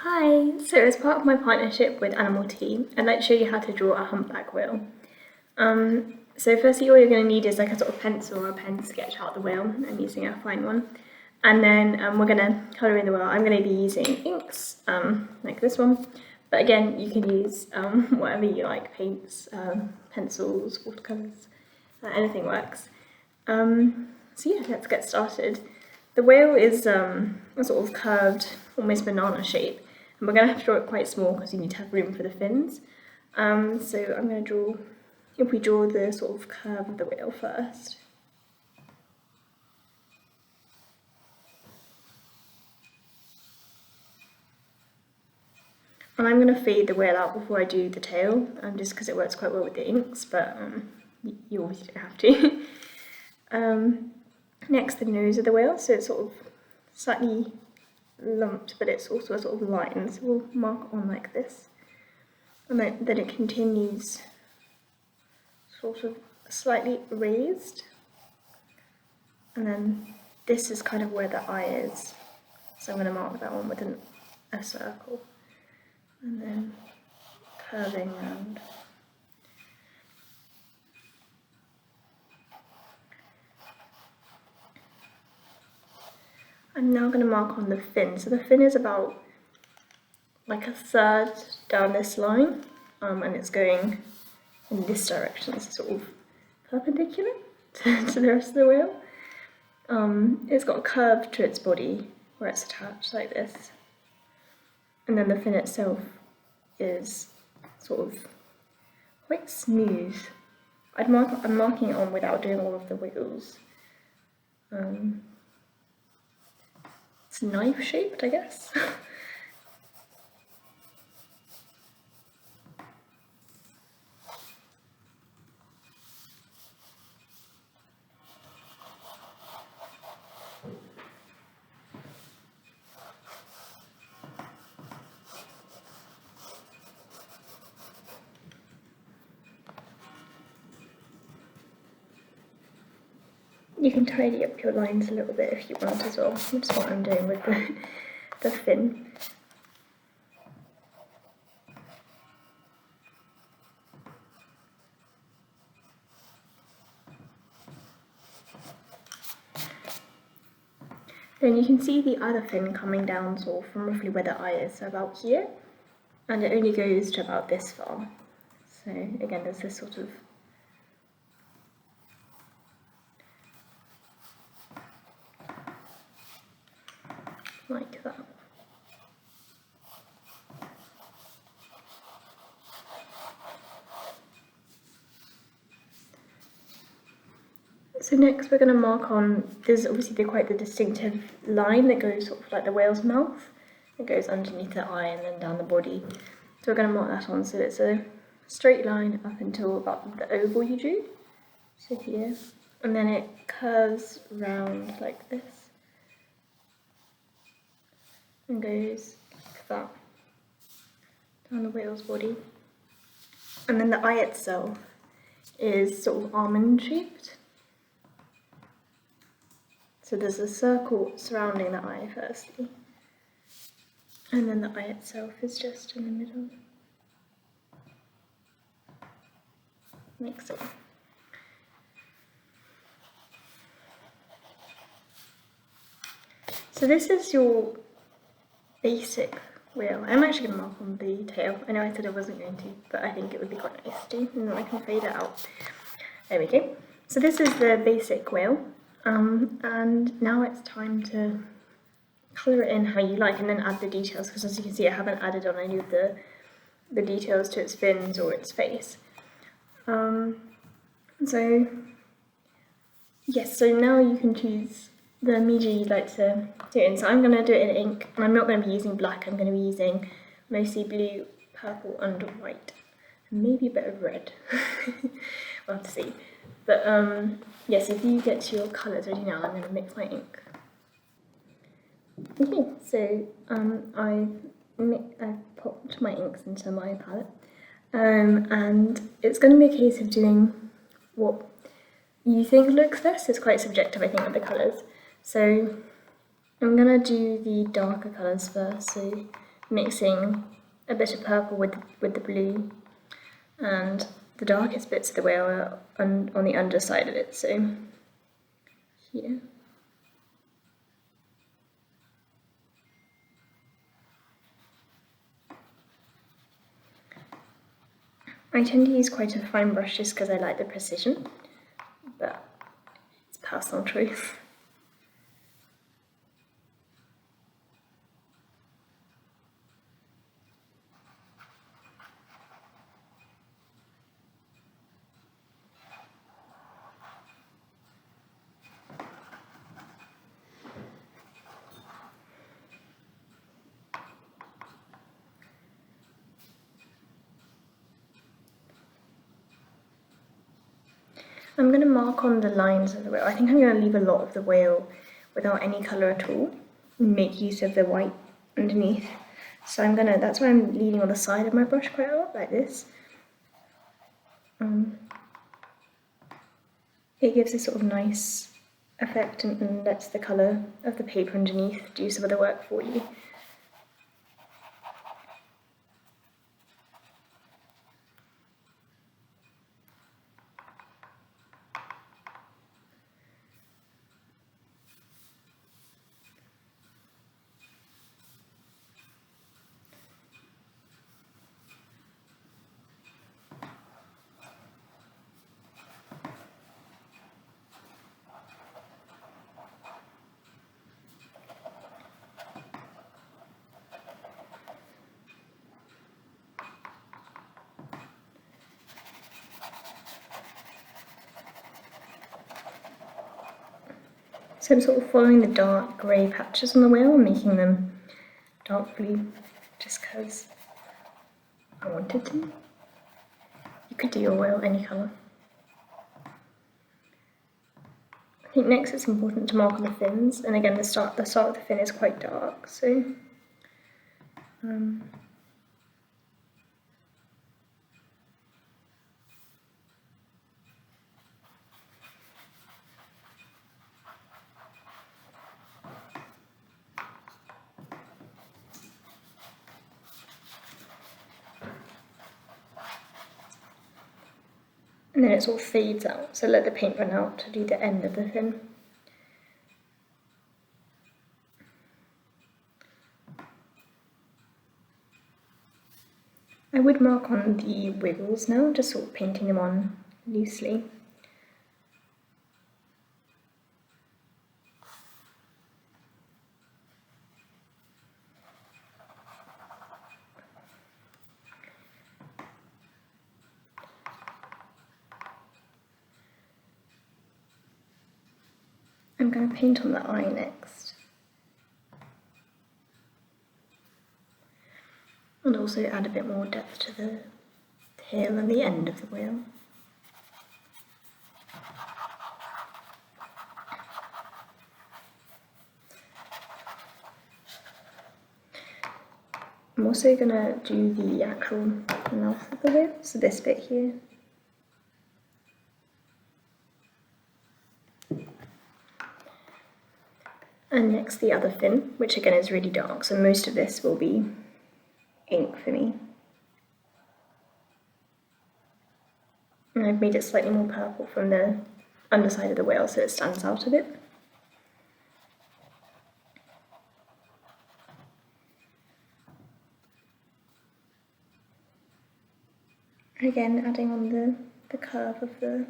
Hi, so as part of my partnership with Animalltea, I'd like to show you how to draw a humpback whale. So firstly all you're going to need is like a sort of pencil or a pen to sketch out the whale. I'm using a fine one. And then we're going to colour in the whale. I'm going to be using inks, like this one. But again, you can use whatever you like, paints, pencils, watercolours, anything works. So yeah, let's get started. The whale is a sort of curved, almost banana shape, and we're going to have to draw it quite small because you need to have room for the fins. So I'm going to draw, if we draw the sort of curve of the whale first. And I'm going to fade the whale out before I do the tail, just because it works quite well with the inks, but you obviously don't have to. Next, the nose of the whale, so it's sort of slightly lumped, but it's also a sort of line, so we'll mark on like this. And then it continues sort of slightly raised. And then this is kind of where the eye is. So I'm going to mark that one with a circle. And then curving around. I'm now going to mark on the fin. So the fin is about like a third down this line, and it's going in this direction, so sort of perpendicular to the rest of the whale. It's got a curve to its body where it's attached like this, and then the fin itself is sort of quite smooth. I'm marking it on without doing all of the wiggles. It's knife shaped, I guess. You can tidy up your lines a little bit if you want as well, which is what I'm doing with the fin. Then you can see the other fin coming down sort of from roughly where the eye is, so about here, and it only goes to about this far. So again, there's this sort of like that. So next we're going to mark on, there's obviously quite the distinctive line that goes sort of like the whale's mouth. It goes underneath the eye and then down the body. So we're going to mark that on, so it's a straight line up until about the oval you drew, so here. And then it curves round like this. And goes like that, down the whale's body. And then the eye itself is sort of almond shaped. So there's a circle surrounding the eye firstly, and then the eye itself is just in the middle, like so. So this is your basic whale. I'm actually going to mark on the tail. I know I said I wasn't going to, but I think it would be quite nice to, and then I can fade it out. There we go. So this is the basic whale. And now it's time to colour it in how you like and then add the details, because as you can see I haven't added on any of the details to its fins or its face. So yes, so now you can choose the media you'd like to do it in. So I'm going to do it in ink, and I'm not going to be using black, I'm going to be using mostly blue, purple and white, and maybe a bit of red. We'll have to see. But yes, if you get your colours ready now, I'm going to mix my ink. Okay, so I've popped my inks into my palette, and it's going to be a case of doing what you think looks best. It's quite subjective, I think, with the colours. So I'm going to do the darker colours first, so mixing a bit of purple with the blue, and the darkest bits of the whale are on the underside of it, so here. I tend to use quite a fine brush just because I like the precision, but it's personal choice. I'm going to mark on the lines of the whale. I think I'm going to leave a lot of the whale without any colour at all, and make use of the white underneath. So that's why I'm leaning on the side of my brush quite a lot, like this. It gives a sort of nice effect and lets the colour of the paper underneath do some of the work for you. So I'm sort of following the dark grey patches on the whale and making them dark blue just because I wanted to. You could do your whale any colour. I think next it's important to mark on the fins, and again the start of the fin is quite dark, so and then it sort of fades out, so let the paint run out to do the end of the fin. I would mark on the wiggles now, just sort of painting them on loosely. I'm going to paint on the eye next. And also add a bit more depth to the tail and the end of the whale. I'm also going to do the actual mouth of the whale, so this bit here. And next the other fin, which again is really dark, so most of this will be ink for me. And I've made it slightly more purple from the underside of the whale so it stands out a bit. Again, adding on the curve of the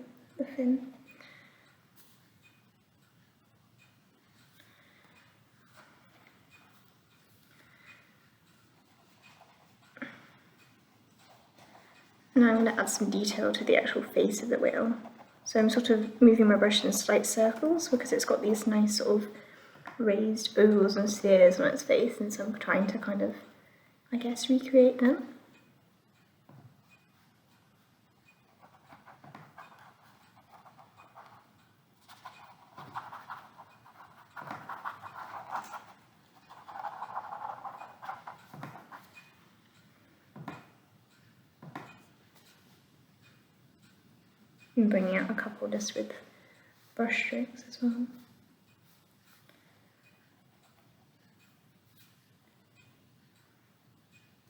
fin. Now I'm going to add some detail to the actual face of the whale. So I'm sort of moving my brush in slight circles because it's got these nice sort of raised ovals and spheres on its face, and so I'm trying to kind of, I guess, recreate them. And bringing out a couple just with brush strokes as well.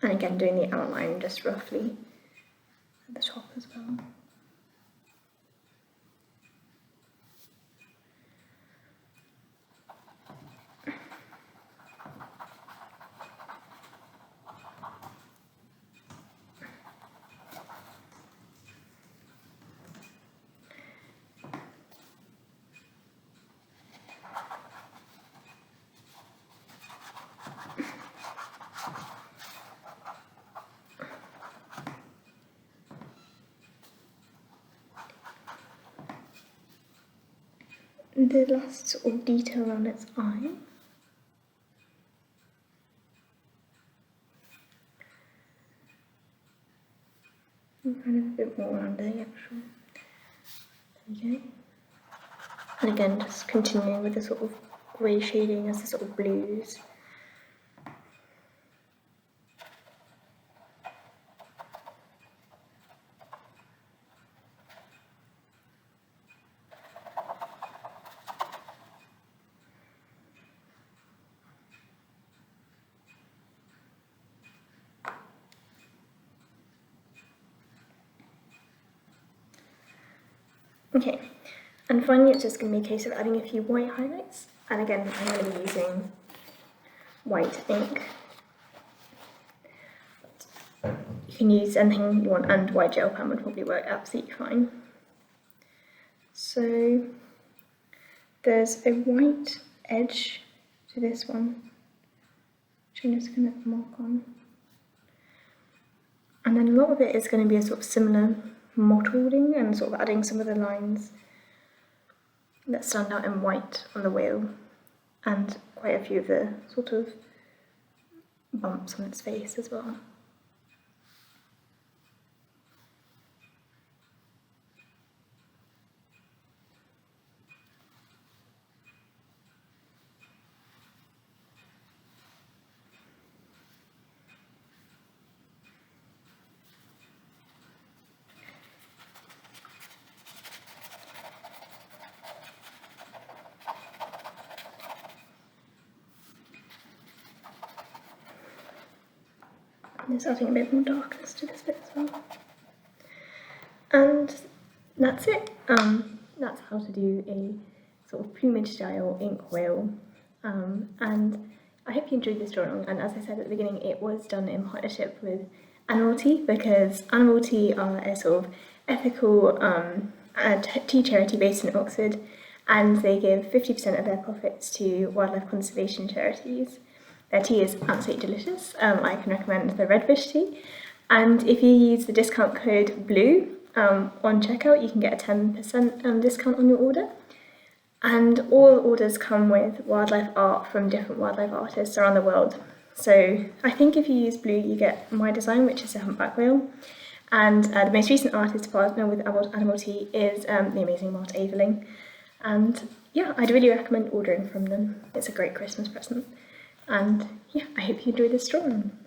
And again, doing the outline just roughly at the top as well. The last sort of detail around its eye. And kind of a bit more around the actual. There we go. And again, just continuing with the sort of grey shading as the sort of blues. Okay, and finally it's just going to be a case of adding a few white highlights, and again I'm going to be using white ink. You can use anything you want, and white gel pen would probably work absolutely fine. So there's a white edge to this one, which I'm just going to mark on. And then a lot of it is going to be a sort of similar mottling and sort of adding some of the lines that stand out in white on the whale, and quite a few of the sort of bumps on its face as well. Just adding a bit more darkness to this bit as well. And that's it. That's how to do a sort of plumage style ink whale. And I hope you enjoyed this drawing. And as I said at the beginning, it was done in partnership with Animalltea, because Animalltea are a sort of ethical tea charity based in Oxford, and they give 50% of their profits to wildlife conservation charities. Their tea is absolutely delicious. I can recommend the redfish tea. And if you use the discount code BLUE on checkout, you can get a 10% discount on your order. And all orders come with wildlife art from different wildlife artists around the world. So I think if you use BLUE, you get my design, which is a humpback whale. And the most recent artist to partner with Animalltea is the amazing Marta Aveling. And yeah, I'd really recommend ordering from them. It's a great Christmas present. And yeah, I hope you enjoy this drawing.